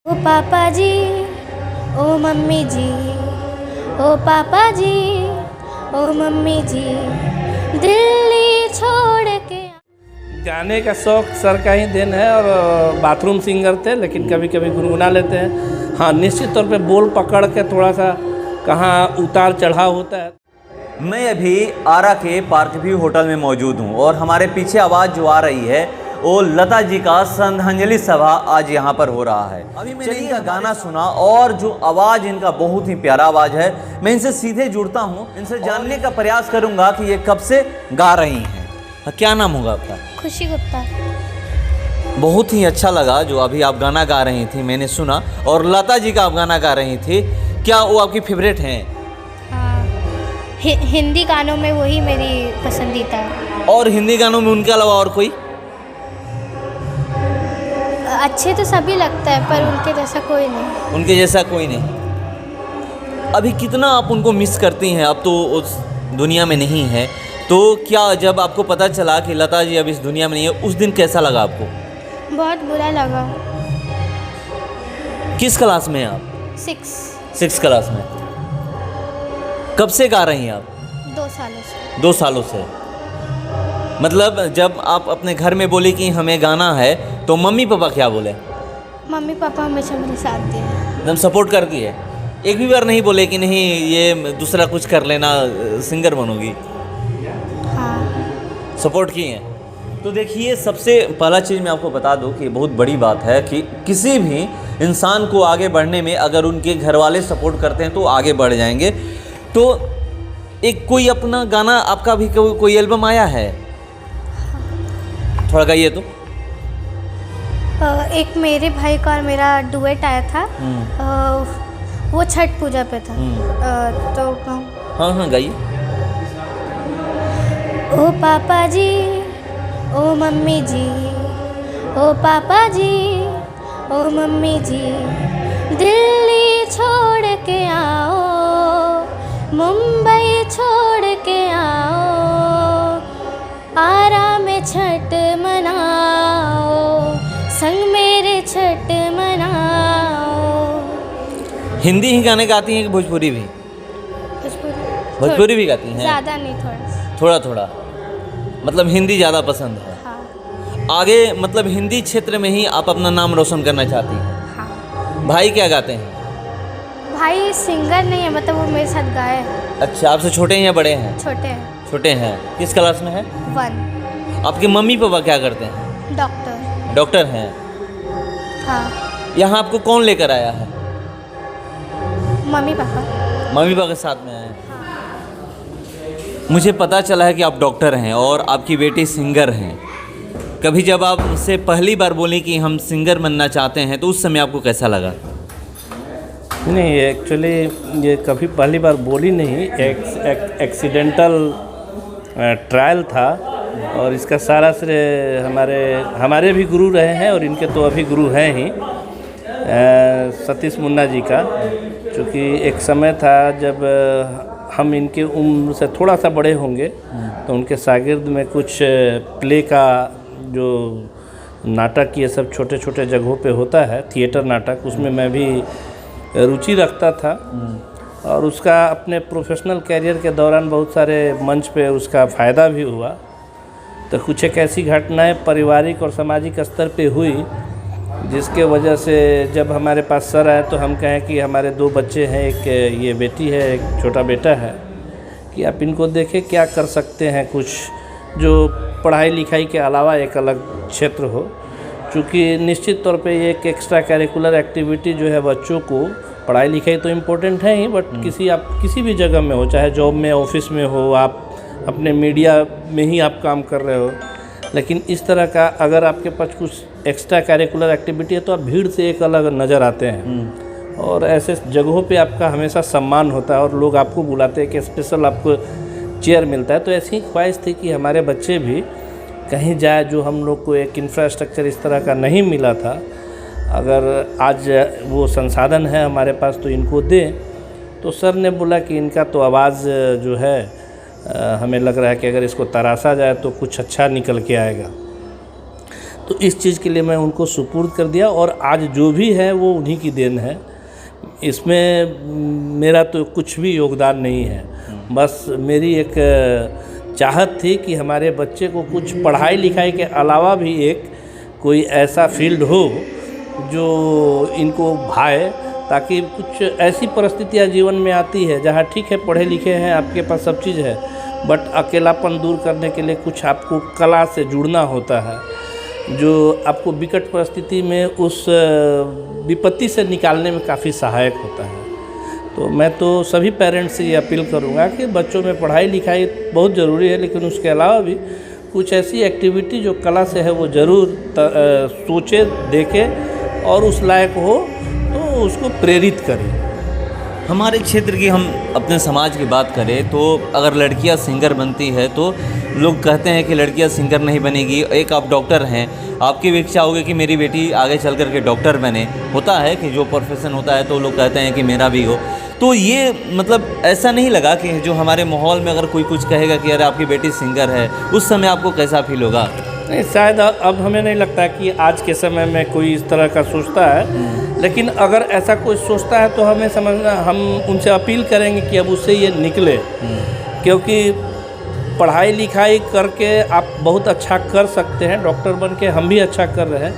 ओ पापा जी, ओ मम्मी जी, ओ पापा जी, ओ मम्मी जी, दिल्ली छोड़ के। गाने का शौक सर का ही देन है और बाथरूम सिंगर थे, लेकिन कभी कभी गुनगुना लेते हैं। हाँ, निश्चित तौर पे बोल पकड़ के थोड़ा सा कहाँ उतार चढ़ाव होता है। मैं अभी आरा के पार्क व्यू होटल में मौजूद हूँ और हमारे पीछे आवाज़ जो आ रही है वो लता जी का श्रद्धांजलि सभा आज यहाँ पर हो रहा है। अभी मैंने इनका गाना सुना और जो आवाज़ इनका बहुत ही प्यारा आवाज़ है। मैं इनसे सीधे जुड़ता हूँ, इनसे जानने का प्रयास करूँगा कि ये कब से गा रही हैं। क्या नाम होगा आपका? खुशी गुप्ता। बहुत ही अच्छा लगा जो अभी आप गाना गा रही थी, मैंने सुना, और लता जी का आप गाना गा रही थी। क्या वो आपकी फेवरेट हैं? हाँ, हिंदी गानों में वही मेरी पसंदीदा है। और हिंदी गानों में उनके अलावा और कोई? अच्छे तो सभी लगता है, पर उनके जैसा कोई नहीं। उनके जैसा कोई नहीं। अभी कितना आप उनको मिस करती हैं? अब तो उस दुनिया में नहीं है, तो क्या जब आपको पता चला कि लता जी अब इस दुनिया में नहीं है, उस दिन कैसा लगा आपको? बहुत बुरा लगा। किस क्लास में हैं आप? 6 क्लास में। कब से गा रही हैं आप? 2 सालों से। 2 सालों से। मतलब जब आप अपने घर में बोले कि हमें गाना है, तो मम्मी पापा क्या बोले? मम्मी पापा हमेशा मेरे साथ दिए। एकदम सपोर्ट करती है? एक भी बार नहीं बोले कि नहीं ये दूसरा कुछ कर लेना, सिंगर बनोगी? हाँ, सपोर्ट की हैं। तो देखिए, सबसे पहला चीज़ मैं आपको बता दूं कि बहुत बड़ी बात है कि किसी भी इंसान को आगे बढ़ने में अगर उनके घर वाले सपोर्ट करते हैं तो आगे बढ़ जाएंगे। तो एक कोई अपना गाना आपका भी कोई एल्बम आया है? थोड़ा गाइए तो। एक मेरे भाई का और मेरा डुएट आया था। वो छठ पूजा पे था। तो हाँ गाइए। ओ पापा जी, ओ मम्मी जी, ओ पापा जी, ओ मम्मी जी, दिल्ली छोड़ के आओ, मुंबई छोड़ के आओ, आरा में छठ मनाओ, संग मेरे छठ मनाओ। हिंदी ही गाने गाती हैं कि भोजपुरी भी? भोजपुरी भी गाती हैं? ज़्यादा नहीं, थोड़ा थोड़ा। मतलब हिंदी ज़्यादा पसंद है? हाँ। आगे मतलब हिंदी क्षेत्र में ही आप अपना नाम रोशन करना चाहती हैं? हाँ। भाई क्या गाते हैं? भाई सिंगर नहीं है, मतलब वो मेरे साथ गाए हैं। अच्छा, आपसे छोटे हैं या बड़े हैं? छोटे हैं। छोटे हैं। किस क्लास में है? 1। आपके मम्मी पापा क्या करते हैं? डॉक्टर। डॉक्टर हैं? हाँ। यहाँ आपको कौन लेकर आया है? Mummy papa. मम्मी पापा के साथ में आए हैं। मुझे पता चला है कि आप डॉक्टर हैं और आपकी बेटी सिंगर हैं। कभी जब आप मुझसे पहली बार बोली कि हम सिंगर बनना चाहते हैं, तो उस समय आपको कैसा लगा? नहीं, एक्चुअली ये कभी पहली बार बोली नहीं, एक्सीडेंटल ट्रायल था। और इसका सारा श्रेय हमारे भी गुरु रहे हैं और इनके तो अभी गुरु हैं ही, सतीश मुन्ना जी का। चूँकि एक समय था जब हम इनके उम्र से थोड़ा सा बड़े होंगे, तो उनके शागिर्द में कुछ प्ले का जो नाटक ये सब छोटे छोटे जगहों पे होता है, थिएटर नाटक, उसमें मैं भी रुचि रखता था। और उसका अपने प्रोफेशनल कैरियर के दौरान बहुत सारे मंच पे उसका फ़ायदा भी हुआ। तो कुछ एक ऐसी घटनाएं पारिवारिक और सामाजिक स्तर पे हुई जिसके वजह से जब हमारे पास सर आए तो हम कहें कि हमारे 2 बच्चे हैं, एक ये बेटी है, एक छोटा बेटा है, कि आप इनको देखें क्या कर सकते हैं, कुछ जो पढ़ाई लिखाई के अलावा एक अलग क्षेत्र हो। चूँकि निश्चित तौर पे ये एक एक्स्ट्रा करिकुलर एक्टिविटी जो है बच्चों को, पढ़ाई लिखाई तो इम्पोर्टेंट है ही, बट आप किसी भी जगह में हो, चाहे जॉब में, ऑफिस में हो, आप अपने मीडिया में ही आप काम कर रहे हो, लेकिन इस तरह का अगर आपके पास कुछ एक्स्ट्रा करिकुलर एक्टिविटी है तो आप भीड़ से एक अलग नज़र आते हैं। और ऐसे जगहों पे आपका हमेशा सम्मान होता है और लोग आपको बुलाते हैं कि स्पेशल आपको चेयर मिलता है। तो ऐसी ख्वाहिश थी कि हमारे बच्चे भी कहीं जाए, जो हम लोग को एक इंफ्रास्ट्रक्चर इस तरह का नहीं मिला था, अगर आज वो संसाधन है हमारे पास तो इनको दें। तो सर ने बोला कि इनका तो आवाज़ जो है हमें लग रहा है कि अगर इसको तराशा जाए तो कुछ अच्छा निकल के आएगा। तो तो इस चीज़ के लिए मैं उनको सुपुर्द कर दिया, और आज जो भी है वो उन्हीं की देन है। इसमें मेरा तो कुछ भी योगदान नहीं है। बस मेरी एक चाहत थी कि हमारे बच्चे को कुछ पढ़ाई लिखाई के अलावा भी एक कोई ऐसा फील्ड हो जो इनको भाए, ताकि कुछ ऐसी परिस्थितियाँ जीवन में आती है जहाँ ठीक है पढ़े लिखे हैं, आपके पास सब चीज़ है, बट अकेलापन दूर करने के लिए कुछ आपको कला से जुड़ना होता है, जो आपको विकट परिस्थिति में उस विपत्ति से निकालने में काफ़ी सहायक होता है। तो मैं तो सभी पेरेंट्स से ये अपील करूँगा कि बच्चों में पढ़ाई लिखाई बहुत ज़रूरी है, लेकिन उसके अलावा भी कुछ ऐसी एक्टिविटी जो कला से है वो ज़रूर सोचे, देखे और उस लायक हो तो उसको प्रेरित करें। हमारे क्षेत्र की हम अपने समाज की बात करें तो अगर लड़कियां सिंगर बनती है तो लोग कहते हैं कि लड़कियां सिंगर नहीं बनेगी। एक आप डॉक्टर हैं, आपकी भी इच्छा होगी कि मेरी बेटी आगे चल कर के डॉक्टर बने। होता है कि जो प्रोफेशन होता है तो लोग कहते हैं कि मेरा भी हो। तो ये मतलब ऐसा नहीं लगा कि जो हमारे माहौल में अगर कोई कुछ कहेगा कि अरे आपकी बेटी सिंगर है, उस समय आपको कैसा फील होगा? नहीं, शायद अब हमें नहीं लगता कि आज के समय में कोई इस तरह का सोचता है, लेकिन अगर ऐसा कोई सोचता है तो हमें समझना, हम उनसे अपील करेंगे कि अब उससे ये निकले, क्योंकि पढ़ाई लिखाई करके आप बहुत अच्छा कर सकते हैं। डॉक्टर बन के हम भी अच्छा कर रहे हैं,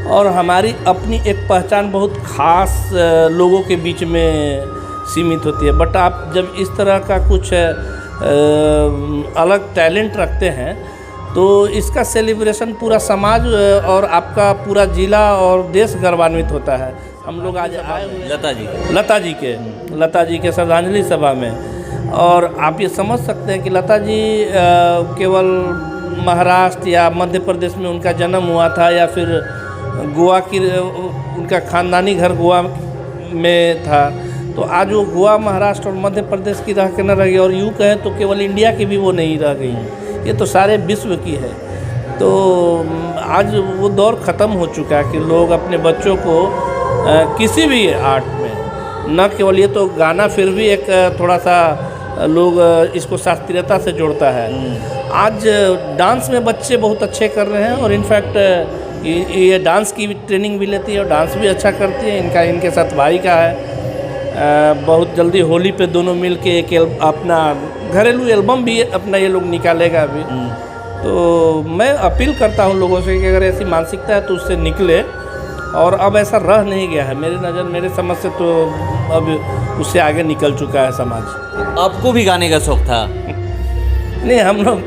और हमारी अपनी एक पहचान बहुत ख़ास लोगों के बीच में सीमित होती है। बट आप जब इस तरह का कुछ अलग टैलेंट रखते हैं तो इसका सेलिब्रेशन पूरा समाज और आपका पूरा ज़िला और देश गौरवान्वित होता है। हम लोग आज आए हुए लता जी के श्रद्धांजलि सभा में, और आप ये समझ सकते हैं कि लता जी केवल महाराष्ट्र या मध्य प्रदेश में उनका जन्म हुआ था, या फिर गोवा की उनका ख़ानदानी घर गोवा में था, तो आज वो गोवा, महाराष्ट्र और मध्य प्रदेश की रह के न रह गई, और यूँ कहें तो केवल इंडिया की भी वो नहीं रह गई, ये तो सारे विश्व की है। तो आज वो दौर ख़त्म हो चुका है कि लोग अपने बच्चों को किसी भी आर्ट में, न केवल ये तो गाना, फिर भी एक थोड़ा सा लोग इसको शास्त्रीयता से जोड़ता है। आज डांस में बच्चे बहुत अच्छे कर रहे हैं, और इनफैक्ट ये डांस की ट्रेनिंग भी लेती है और डांस भी अच्छा करती है। इनके साथ भाई का है, बहुत जल्दी होली पे दोनों मिल के एक अपना घरेलू एल्बम भी अपना ये लोग निकालेगा अभी। तो मैं अपील करता हूँ लोगों से कि अगर ऐसी मानसिकता है तो उससे निकले, और अब ऐसा रह नहीं गया है मेरी नज़र, मेरे समझ से तो अब उससे आगे निकल चुका है समाज। आपको भी गाने का शौक था? नहीं, हम लोग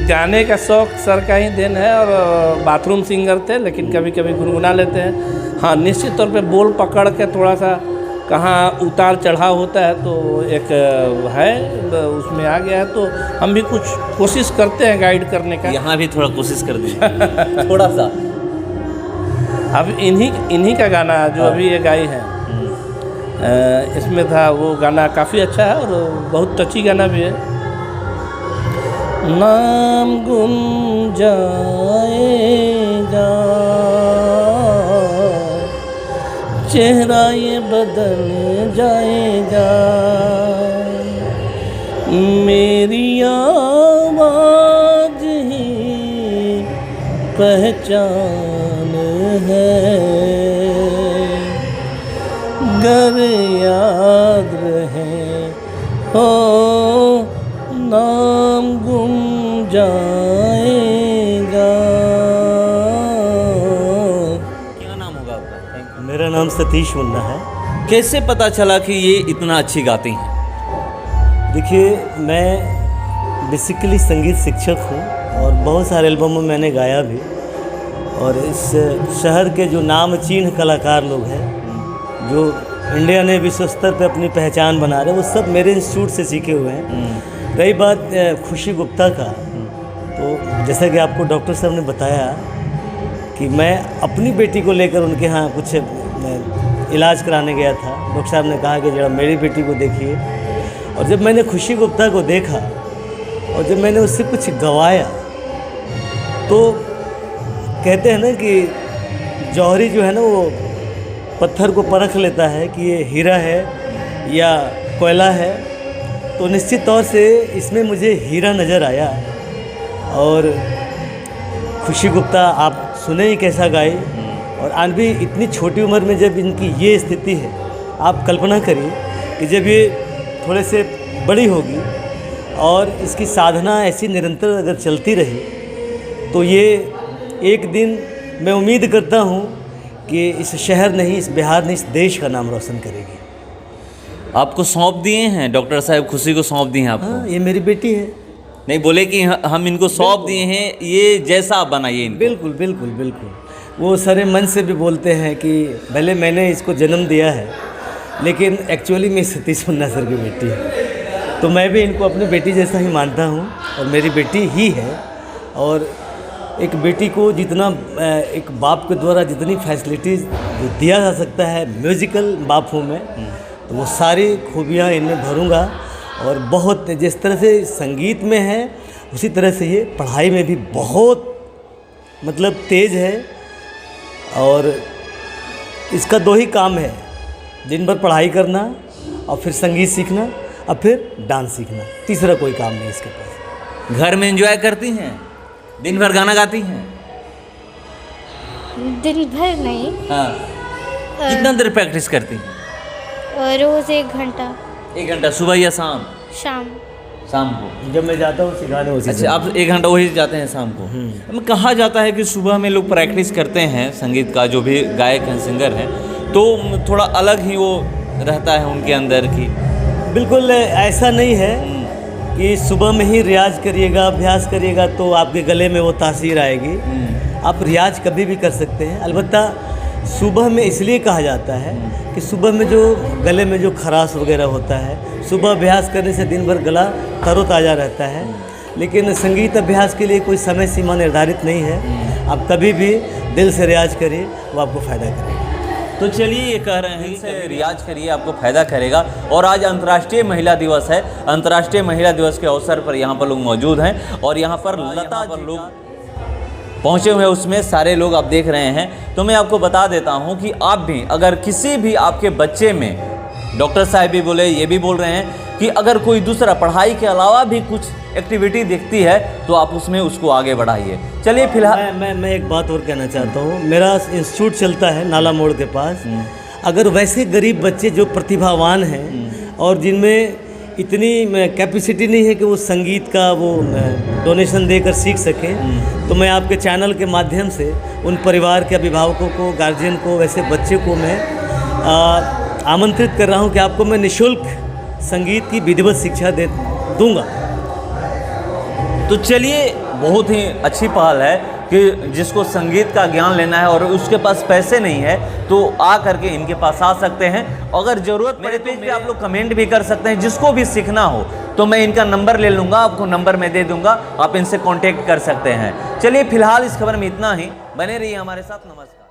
गाने का शौक सर का ही देन है, और बाथरूम सिंगर थे, लेकिन कभी कभी गुनगुना लेते हैं। हाँ, निश्चित तौर पे बोल पकड़ के थोड़ा सा कहाँ उतार चढ़ाव होता है तो एक है उसमें आ गया है, तो हम भी कुछ कोशिश करते हैं गाइड करने का। यहाँ भी थोड़ा कोशिश कर दीजिए थोड़ा सा। अब इन्हीं का गाना जो अभी ये गाई है, इसमें था, वो गाना काफ़ी अच्छा है और बहुत टची गाना भी है। नाम गुम जाएगा, चेहरा ये बदल जाएगा, मेरी आवाज़ ही पहचान है, गर याद रहे हो नाम गुम जाएगा। क्या नाम होगा आपका? मेरा नाम सतीश मुन्ना है। कैसे पता चला कि ये इतना अच्छी गाती हैं? देखिए, मैं बेसिकली संगीत शिक्षक हूँ और बहुत सारे एल्बमों में मैंने गाया भी, और इस शहर के जो नामचीन कलाकार लोग हैं जो इंडिया ने विश्व स्तर पर अपनी पहचान बना रहे हैं, वो सब मेरे इंस्टीट्यूट से सीखे हुए हैं। रही बात खुशी गुप्ता का, तो जैसा कि आपको डॉक्टर साहब ने बताया कि मैं अपनी बेटी को लेकर उनके यहाँ कुछ इलाज कराने गया था। डॉक्टर साहब ने कहा कि जरा मेरी बेटी को देखिए, और जब मैंने खुशी गुप्ता को देखा और जब मैंने उससे कुछ गवाया, तो कहते हैं ना कि जौहरी जो है ना वो पत्थर को परख लेता है कि ये हीरा है या कोयला है, तो निश्चित तौर से इसमें मुझे हीरा नज़र आया। और खुशी गुप्ता आप सुने ही कैसा गाए। और आज भी इतनी छोटी उम्र में जब इनकी ये स्थिति है, आप कल्पना करिए कि जब ये थोड़े से बड़ी होगी और इसकी साधना ऐसी निरंतर अगर चलती रही तो ये एक दिन मैं उम्मीद करता हूँ कि इस शहर नहीं, इस बिहार नहीं, इस देश का नाम रोशन करेगी। आपको सौंप दिए हैं डॉक्टर साहब, खुशी को सौंप दिए हैं आपको? हाँ, ये मेरी बेटी है। नहीं बोले कि हम इनको सौंप दिए हैं, ये जैसा आप बनाइए इनको। बिल्कुल बिल्कुल बिल्कुल। वो सारे मन से भी बोलते हैं कि भले मैंने इसको जन्म दिया है लेकिन एक्चुअली मैं सतीश मुन्ना सर की बेटी है, तो मैं भी इनको अपनी बेटी जैसा ही मानता हूँ और मेरी बेटी ही है। और एक बेटी को जितना एक बाप के द्वारा जितनी फैसिलिटीज़ दिया जा सकता है, म्यूज़िकल बाप हूँ मैं, तो वो सारी खूबियाँ इनमें भरूँगा। और बहुत जिस तरह से संगीत में है उसी तरह से ये पढ़ाई में भी बहुत मतलब तेज़ है। और इसका 2 ही काम है, दिन भर पढ़ाई करना और फिर संगीत सीखना और फिर डांस सीखना, तीसरा कोई काम नहीं इसके पास। घर में एंजॉय करती हैं, दिन भर गाना गाती हैं? दिन भर नहीं, हाँ। कितना देर प्रैक्टिस करती हैं? रोज़ 1 घंटा, 1 घंटा सुबह या शाम? शाम को जब मैं जाता हूँ सिखाने उसी अच्छा, आप 1 घंटा वही जाते हैं शाम को? कहा जाता है कि सुबह में लोग प्रैक्टिस करते हैं संगीत का, जो भी गायक हैं, सिंगर हैं, तो थोड़ा अलग ही वो रहता है उनके अंदर की। बिल्कुल ऐसा नहीं है कि सुबह में ही रियाज करिएगा, अभ्यास करिएगा तो आपके गले में वो तासीर आएगी। आप रियाज कभी भी कर सकते हैं, अलबत्ता सुबह में इसलिए कहा जाता है कि सुबह में जो गले में जो खराश वगैरह होता है, सुबह अभ्यास करने से दिन भर गला तरोताज़ा रहता है। लेकिन संगीत अभ्यास के लिए कोई समय सीमा निर्धारित नहीं है, आप कभी भी दिल से रियाज करिए, वो आपको फ़ायदा करेगा। तो चलिए, ये कह रहे हैं से रियाज करिए, आपको फ़ायदा करेगा। और आज अंतर्राष्ट्रीय महिला दिवस है। अंतर्राष्ट्रीय महिला दिवस के अवसर पर यहाँ पर लोग मौजूद हैं और यहाँ पर लता पर लोग पहुँचे हुए हैं, उसमें सारे लोग आप देख रहे हैं। तो मैं आपको बता देता हूँ कि आप भी अगर किसी भी आपके बच्चे में, डॉक्टर साहब भी बोले, ये भी बोल रहे हैं कि अगर कोई दूसरा पढ़ाई के अलावा भी कुछ एक्टिविटी दिखती है तो आप उसमें उसको आगे बढ़ाइए। चलिए फिलहाल मैं एक बात और कहना चाहता हूँ। मेरा इंस्टीट्यूट चलता है नाला मोड़ के पास। अगर वैसे गरीब बच्चे जो प्रतिभावान हैं और जिनमें इतनी कैपेसिटी नहीं है कि वो संगीत का वो डोनेशन देकर सीख सकें, तो मैं आपके चैनल के माध्यम से उन परिवार के अभिभावकों को, गार्जियन को, वैसे बच्चे को मैं आमंत्रित कर रहा हूँ कि आपको मैं निःशुल्क संगीत की विधिवत शिक्षा दूंगा। तो चलिए, बहुत ही अच्छी पहल है कि जिसको संगीत का ज्ञान लेना है और उसके पास पैसे नहीं है तो आ करके इनके पास आ सकते हैं। अगर ज़रूरत पड़े पेज पे आप लोग कमेंट भी कर सकते हैं। जिसको भी सीखना हो तो मैं इनका नंबर ले लूँगा, आपको नंबर मैं दे दूँगा, आप इनसे कांटेक्ट कर सकते हैं। चलिए फिलहाल इस खबर में इतना ही। बने रहिए हमारे साथ। नमस्कार।